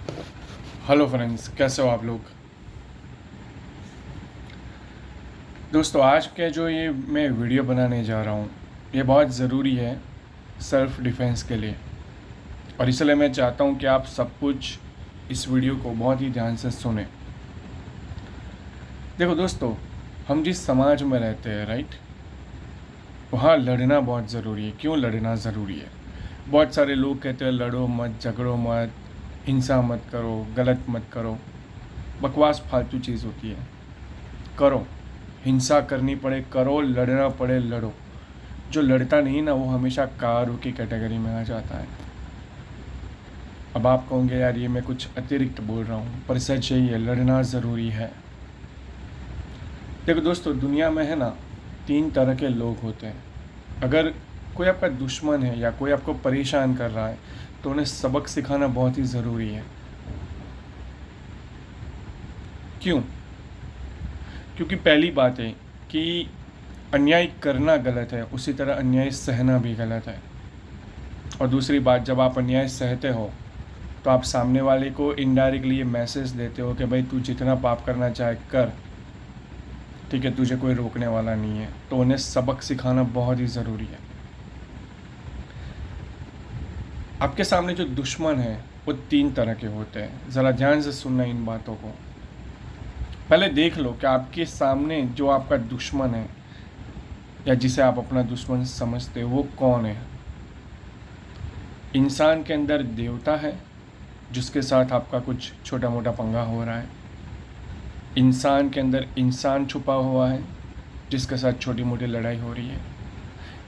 Hello friends, कैसे हो आप लोग। दोस्तों, आज के जो ये मैं वीडियो बनाने जा रहा हूँ ये बहुत ज़रूरी है सेल्फ़ डिफेंस के लिए। और इसलिए मैं चाहता हूँ कि आप सब कुछ इस वीडियो को बहुत ही ध्यान से सुने। देखो दोस्तों, हम जिस समाज में रहते हैं राइट, वहाँ लड़ना बहुत ज़रूरी है। क्यों लड़ना ज़रूरी है? बहुत सारे लोग कहते हैं लड़ो मत, झगड़ो मत, हिंसा मत करो, गलत मत करो। बकवास फालतू चीज़ होती है। करो, हिंसा करनी पड़े करो, लड़ना पड़े लड़ो। जो लड़ता नहीं ना, वो हमेशा कारू की कैटेगरी में आ जाता है। अब आप कहोगे यार ये मैं कुछ अतिरिक्त बोल रहा हूँ, पर सच यही है, लड़ना ज़रूरी है। देखो दोस्तों, दुनिया में है ना 3 तरह के लोग होते हैं। अगर कोई आपका दुश्मन है या कोई आपको परेशान कर रहा है तो उन्हें सबक सिखाना बहुत ही ज़रूरी है। क्यों? क्योंकि पहली बात है कि अन्याय करना गलत है, उसी तरह अन्याय सहना भी गलत है। और दूसरी बात, जब आप अन्याय सहते हो तो आप सामने वाले को इनडायरेक्टली ये मैसेज देते हो कि भाई तू जितना पाप करना चाहे कर, ठीक है, तुझे कोई रोकने वाला नहीं है। तो उन्हें सबक सिखाना बहुत ही ज़रूरी है। आपके सामने जो दुश्मन है वो 3 तरह के होते हैं। ज़रा ध्यान से सुनना इन बातों को। पहले देख लो कि आपके सामने जो आपका दुश्मन है या जिसे आप अपना दुश्मन समझते हो वो कौन है। इंसान के अंदर देवता है जिसके साथ आपका कुछ छोटा मोटा पंगा हो रहा है। इंसान के अंदर इंसान छुपा हुआ है जिसके साथ छोटी मोटी लड़ाई हो रही है।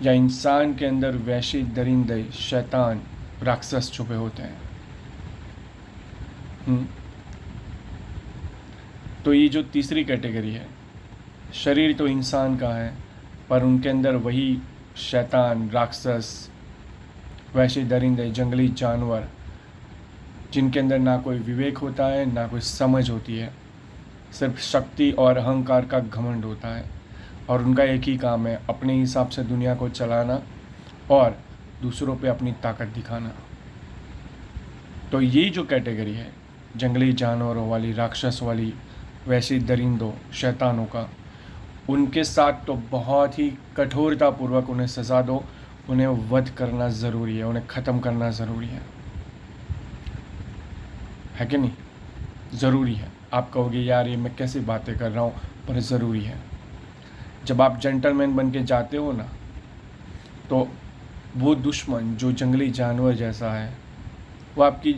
या इंसान के अंदर वैशी दरिंदे शैतान राक्षस छुपे होते हैं। तो ये जो तीसरी कैटेगरी है, शरीर तो इंसान का है पर उनके अंदर वही शैतान राक्षस वैसे दरिंदे जंगली जानवर जिनके अंदर ना कोई विवेक होता है ना कोई समझ होती है, सिर्फ शक्ति और अहंकार का घमंड होता है। और उनका एक ही काम है, अपने हिसाब से दुनिया को चलाना और दूसरों पे अपनी ताकत दिखाना। तो ये जो कैटेगरी है जंगली जानवरों वाली, राक्षस वाली, वैसी दरिंदों शैतानों का, उनके साथ तो बहुत ही कठोरतापूर्वक उन्हें सज़ा दो। उन्हें वध करना ज़रूरी है, उन्हें ख़त्म करना ज़रूरी है कि नहीं? ज़रूरी है। आप कहोगे यार ये मैं कैसी बातें कर रहा हूँ, पर ज़रूरी है। जब आप जेंटलमैन बन के जाते हो ना, तो वो दुश्मन जो जंगली जानवर जैसा है वो आपकी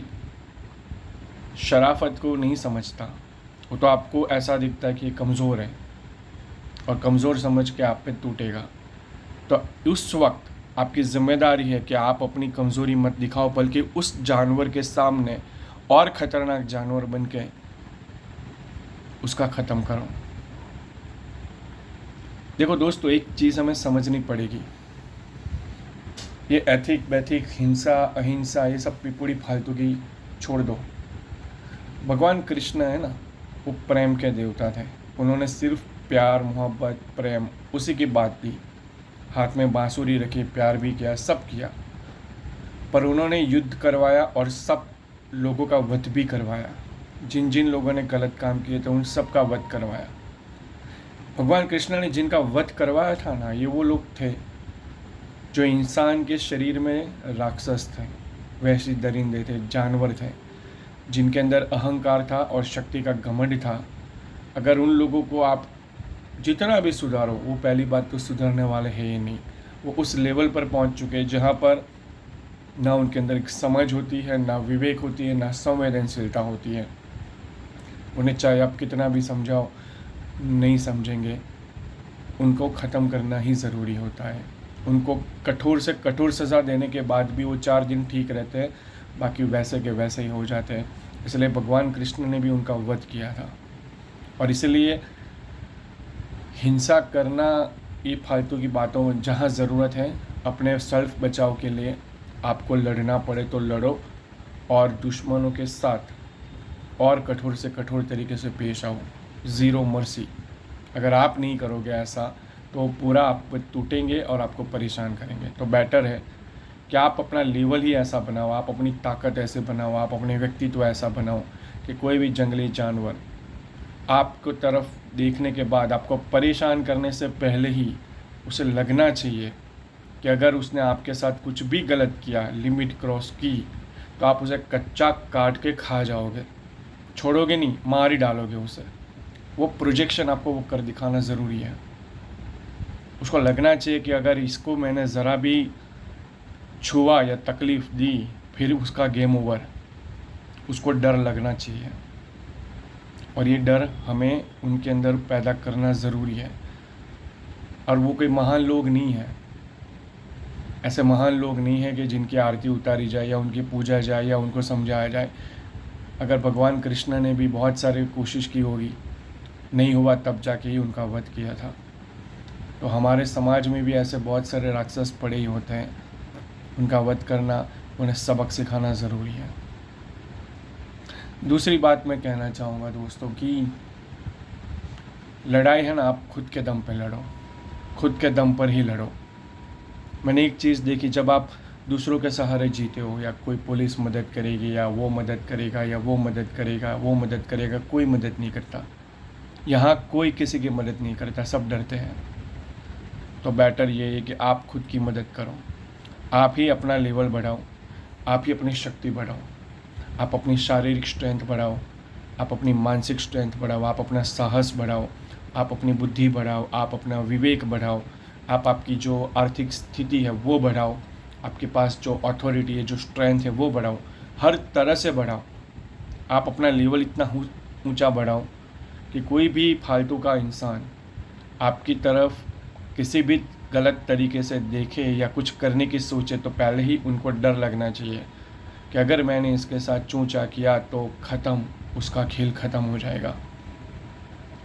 शराफत को नहीं समझता। वो तो आपको ऐसा दिखता है कि ये कमज़ोर है और कमज़ोर समझ के आप पे टूटेगा। तो उस वक्त आपकी ज़िम्मेदारी है कि आप अपनी कमज़ोरी मत दिखाओ, बल्कि उस जानवर के सामने और ख़तरनाक जानवर बन के उसका ख़त्म करो। देखो दोस्तों, एक चीज़ हमें समझनी पड़ेगी, ये एथिक बैथिक हिंसा अहिंसा ये सब पिपुड़ी फालतू की छोड़ दो। भगवान कृष्ण है ना, वो प्रेम के देवता थे। उन्होंने सिर्फ प्यार मोहब्बत प्रेम उसी की बात दी, हाथ में बांसुरी रखी, प्यार भी किया, सब किया। पर उन्होंने युद्ध करवाया और सब लोगों का वध भी करवाया। जिन जिन लोगों ने गलत काम किए थे उन सब का वध करवाया। भगवान कृष्ण ने जिनका वध करवाया था ना, ये वो लोग थे जो इंसान के शरीर में राक्षस थे, वैसे दरिंदे थे, जानवर थे, जिनके अंदर अहंकार था और शक्ति का घमंड था। अगर उन लोगों को आप जितना भी सुधारो, वो पहली बात तो सुधरने वाले हैं ही नहीं। वो उस लेवल पर पहुंच चुके हैं जहां पर ना उनके अंदर एक समझ होती है, ना विवेक होती है, ना संवेदनशीलता होती है। उन्हें चाहे आप कितना भी समझाओ नहीं समझेंगे। उनको ख़त्म करना ही ज़रूरी होता है। उनको कठोर से कठोर सज़ा देने के बाद भी वो 4 दिन ठीक रहते हैं, बाकी वैसे के वैसे ही हो जाते हैं। इसलिए भगवान कृष्ण ने भी उनका वध किया था। और इसलिए हिंसा करना ये फालतू की बातों, जहाँ ज़रूरत है अपने सेल्फ बचाव के लिए आपको लड़ना पड़े तो लड़ो, और दुश्मनों के साथ और कठोर से कठोर तरीके से पेश आओ, ज़ीरो मर्सी। अगर आप नहीं करोगे ऐसा तो पूरा आप पे टूटेंगे और आपको परेशान करेंगे। तो बेटर है कि आप अपना लेवल ही ऐसा बनाओ, आप अपनी ताकत ऐसे बनाओ, आप अपने व्यक्तित्व ऐसा बनाओ कि कोई भी जंगली जानवर आपको तरफ देखने के बाद आपको परेशान करने से पहले ही उसे लगना चाहिए कि अगर उसने आपके साथ कुछ भी गलत किया, लिमिट क्रॉस की, तो आप उसे कच्चा काट के खा जाओगे, छोड़ोगे नहीं, मार ही डालोगे उसे। वो प्रोजेक्शन आपको वो कर दिखाना ज़रूरी है। उसको लगना चाहिए कि अगर इसको मैंने ज़रा भी छुआ या तकलीफ़ दी फिर उसका गेम ओवर। उसको डर लगना चाहिए, और ये डर हमें उनके अंदर पैदा करना ज़रूरी है। और वो कोई महान लोग नहीं है, ऐसे महान लोग नहीं है कि जिनकी आरती उतारी जाए या उनकी पूजा जाए या उनको समझाया जाए। अगर भगवान कृष्ण ने भी बहुत सारी कोशिश की होगी, नहीं हुआ तब जाके ही उनका वध किया था। तो हमारे समाज में भी ऐसे बहुत सारे राक्षस पड़े ही होते हैं, उनका वध करना, उन्हें सबक सिखाना ज़रूरी है। दूसरी बात मैं कहना चाहूँगा दोस्तों कि लड़ाई है ना, आप खुद के दम पे लड़ो, खुद के दम पर ही लड़ो। मैंने एक चीज़ देखी, जब आप दूसरों के सहारे जीते हो, या कोई पुलिस मदद करेगी या वो मदद करेगा या वो मदद करेगा, वो मदद करेगा, कोई मदद नहीं करता। यहाँ कोई किसी की मदद नहीं करता, सब डरते हैं। तो बेटर ये है कि आप खुद की मदद करो, आप ही अपना लेवल बढ़ाओ, आप ही अपनी शक्ति बढ़ाओ, आप अपनी शारीरिक स्ट्रेंथ बढ़ाओ, आप अपनी मानसिक स्ट्रेंथ बढ़ाओ, आप अपना साहस बढ़ाओ, आप अपनी बुद्धि बढ़ाओ, आप अपना विवेक बढ़ाओ, आप आपकी जो आर्थिक स्थिति है वो बढ़ाओ, आपके पास जो अथॉरिटी है, जो स्ट्रेंथ है वो बढ़ाओ, हर तरह से बढ़ाओ। आप अपना लेवल इतना ऊंचा बढ़ाओ कि कोई भी फालतू का इंसान आपकी तरफ किसी भी गलत तरीके से देखे या कुछ करने की सोचे तो पहले ही उनको डर लगना चाहिए कि अगर मैंने इसके साथ चूंचा किया तो ख़त्म, उसका खेल ख़त्म हो जाएगा।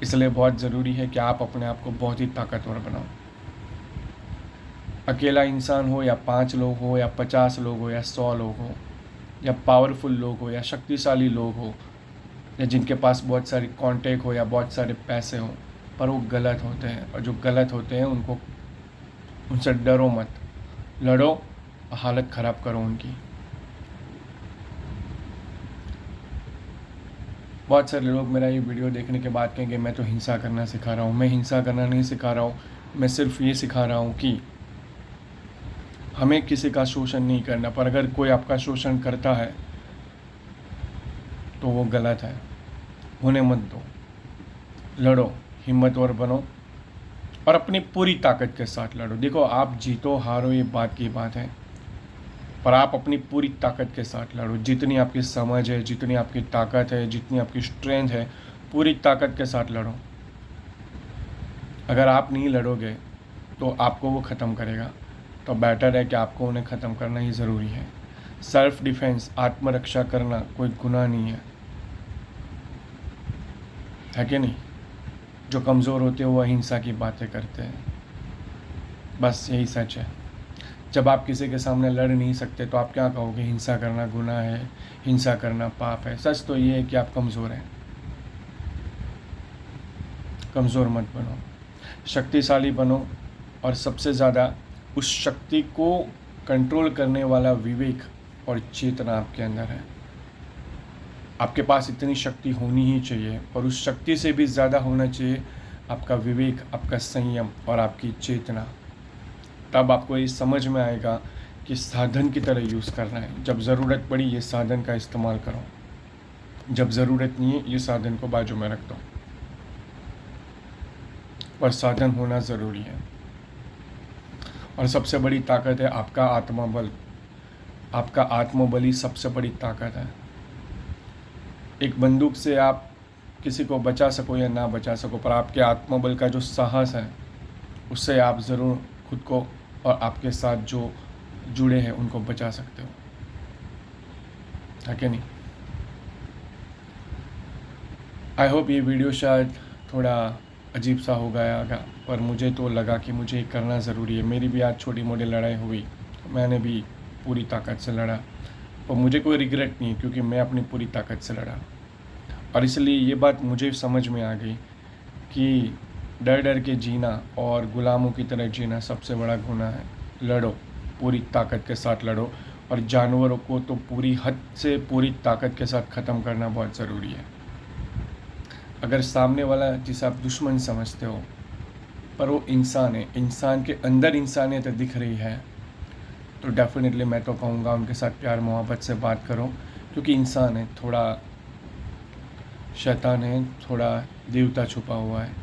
इसलिए बहुत ज़रूरी है कि आप अपने आप को बहुत ही ताकतवर बनाओ। अकेला इंसान हो या 5 लोग हो या 50 लोग हो या 100 लोग हो, या पावरफुल लोग हो या शक्तिशाली लोग हो, या जिनके पास बहुत सारी कांटेक्ट हो या बहुत सारे पैसे हो, पर वो गलत होते हैं। और जो गलत होते हैं उनसे डरो मत, लड़ो और हालत ख़राब करो उनकी। बहुत सारे लोग मेरा ये वीडियो देखने के बाद कहेंगे मैं तो हिंसा करना सिखा रहा हूँ। मैं हिंसा करना नहीं सिखा रहा हूँ, मैं सिर्फ ये सिखा रहा हूँ कि हमें किसी का शोषण नहीं करना, पर अगर कोई आपका शोषण करता है तो वो गलत है, होने मत दो। लड़ो, हिम्मतवर बनो और अपनी पूरी ताकत के साथ लड़ो। देखो, आप जीतो हारो ये बात की बात है, पर आप अपनी पूरी ताकत के साथ लड़ो। जितनी आपकी समझ है, जितनी आपकी ताकत है, जितनी आपकी स्ट्रेंथ है, पूरी ताकत के साथ लड़ो। अगर आप नहीं लड़ोगे तो आपको वो ख़त्म करेगा। तो बेटर है कि आपको उन्हें ख़त्म करना ही ज़रूरी है। सेल्फ डिफेंस, आत्मरक्षा करना कोई गुनाह नहीं है कि नहीं? जो कमज़ोर होते हैं वो अहिंसा की बातें करते हैं, बस यही सच है। जब आप किसी के सामने लड़ नहीं सकते तो आप क्या कहोगे? हिंसा करना गुनाह है, हिंसा करना पाप है। सच तो ये है कि आप कमज़ोर हैं। कमज़ोर मत बनो, शक्तिशाली बनो, और सबसे ज़्यादा उस शक्ति को कंट्रोल करने वाला विवेक और चेतना आपके अंदर है। आपके पास इतनी शक्ति होनी ही चाहिए, और उस शक्ति से भी ज़्यादा होना चाहिए आपका विवेक, आपका संयम और आपकी चेतना। तब आपको ये समझ में आएगा कि साधन की तरह यूज़ करना है। जब ज़रूरत पड़ी ये साधन का इस्तेमाल करो, जब ज़रूरत नहीं है ये साधन को बाजू में रख दो। पर साधन होना ज़रूरी है। और सबसे बड़ी ताकत है आपका आत्मबल। आपका आत्मबल ही सबसे बड़ी ताकत है। एक बंदूक से आप किसी को बचा सको या ना बचा सको, पर आपके आत्मबल का जो साहस है उससे आप ज़रूर खुद को और आपके साथ जो जुड़े हैं उनको बचा सकते हो, है कि नहीं? आई होप ये वीडियो शायद थोड़ा अजीब सा हो गया, पर मुझे तो लगा कि मुझे करना ज़रूरी है। मेरी भी आज छोटी मोटी लड़ाई हुई, मैंने भी पूरी ताकत से लड़ा, और मुझे कोई रिग्रेट नहीं, क्योंकि मैं अपनी पूरी ताकत से लड़ा। और इसलिए ये बात मुझे समझ में आ गई कि डर डर के जीना और गुलामों की तरह जीना सबसे बड़ा गुनाह है। लड़ो, पूरी ताकत के साथ लड़ो, और जानवरों को तो पूरी हद से पूरी ताकत के साथ ख़त्म करना बहुत ज़रूरी है। अगर सामने वाला जिसे आप दुश्मन समझते हो पर वो इंसान है, इंसान के अंदर इंसानियत दिख रही है, तो डेफिनेटली मैं तो कहूँगा उनके साथ प्यार मोहब्बत से बात करो, क्योंकि इंसान है, थोड़ा शैतान है, थोड़ा देवता छुपा हुआ है।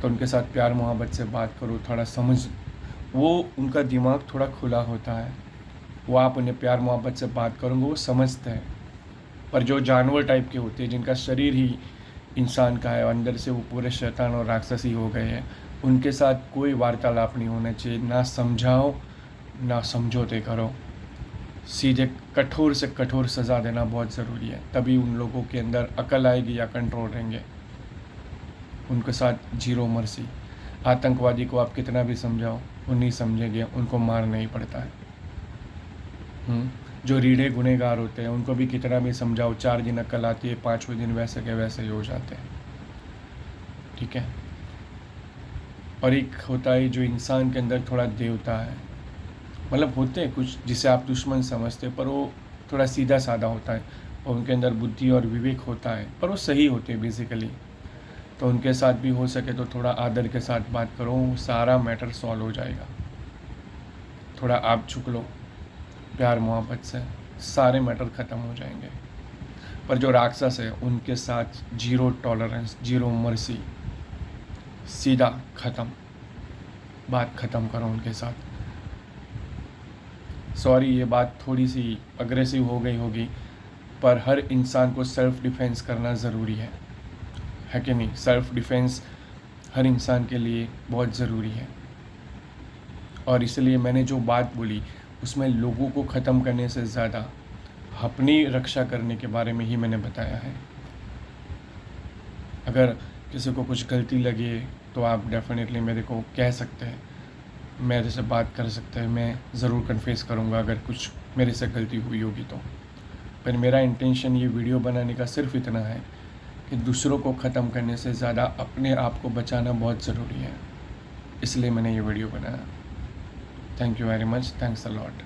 तो उनके साथ प्यार मोहब्बत से बात करो, थोड़ा समझ, वो उनका दिमाग थोड़ा खुला होता है, वो आप उन्हें प्यार मोहब्बत से बात करोगे वो समझते हैं। पर जो जानवर टाइप के होते हैं, जिनका शरीर ही इंसान का है, अंदर से वो पूरे शैतान और राक्षसी हो गए हैं, उनके साथ कोई वार्तालाप नहीं होना चाहिए। ना समझाओ ना समझौते करो, सीधे कठोर से कठोर सज़ा देना बहुत ज़रूरी है, तभी उन लोगों के अंदर अकल आएगी या कंट्रोल रहेंगे। उनके साथ जीरो मर्सी। आतंकवादी को आप कितना भी समझाओ वो नहीं समझेंगे, उनको मारना ही पड़ता है। जो रीढ़े गुनहगार होते हैं उनको भी कितना भी समझाओ, 4 दिन अकल आती है, 5वें दिन वैसे के वैसे ही हो जाते हैं। ठीक है। और एक होता है जो इंसान के अंदर थोड़ा देवता है, मतलब होते हैं कुछ जिसे आप दुश्मन समझते हैं, पर वो थोड़ा सीधा साधा होता है और उनके अंदर बुद्धि और विवेक होता है, पर वो सही होते हैं बेसिकली। तो उनके साथ भी हो सके तो थोड़ा आदर के साथ बात करो, सारा मैटर सॉल्व हो जाएगा। थोड़ा आप झुक लो प्यार मोहब्बत से, सारे मैटर ख़त्म हो जाएंगे। पर जो राक्षस है उनके साथ जीरो टॉलरेंस, जीरो मर्सी, सीधा ख़त्म, बात ख़त्म करो उनके साथ। सॉरी ये बात थोड़ी सी अग्रेसिव हो गई होगी, पर हर इंसान को सेल्फ़ डिफेंस करना ज़रूरी है कि नहीं? सेल्फ़ डिफेंस हर इंसान के लिए बहुत ज़रूरी है, और इसलिए मैंने जो बात बोली उसमें लोगों को ख़त्म करने से ज़्यादा अपनी रक्षा करने के बारे में ही मैंने बताया है। अगर किसी को कुछ गलती लगे तो आप डेफिनेटली मेरे को कह सकते हैं, मेरे से बात कर सकते हैं, मैं ज़रूर कन्फेस करूँगा अगर कुछ मेरे से गलती हुई होगी तो। पर मेरा इंटेंशन ये वीडियो बनाने का सिर्फ इतना है कि दूसरों को ख़त्म करने से ज़्यादा अपने आप को बचाना बहुत ज़रूरी है, इसलिए मैंने ये वीडियो बनाया। Thank you very much, thanks a lot.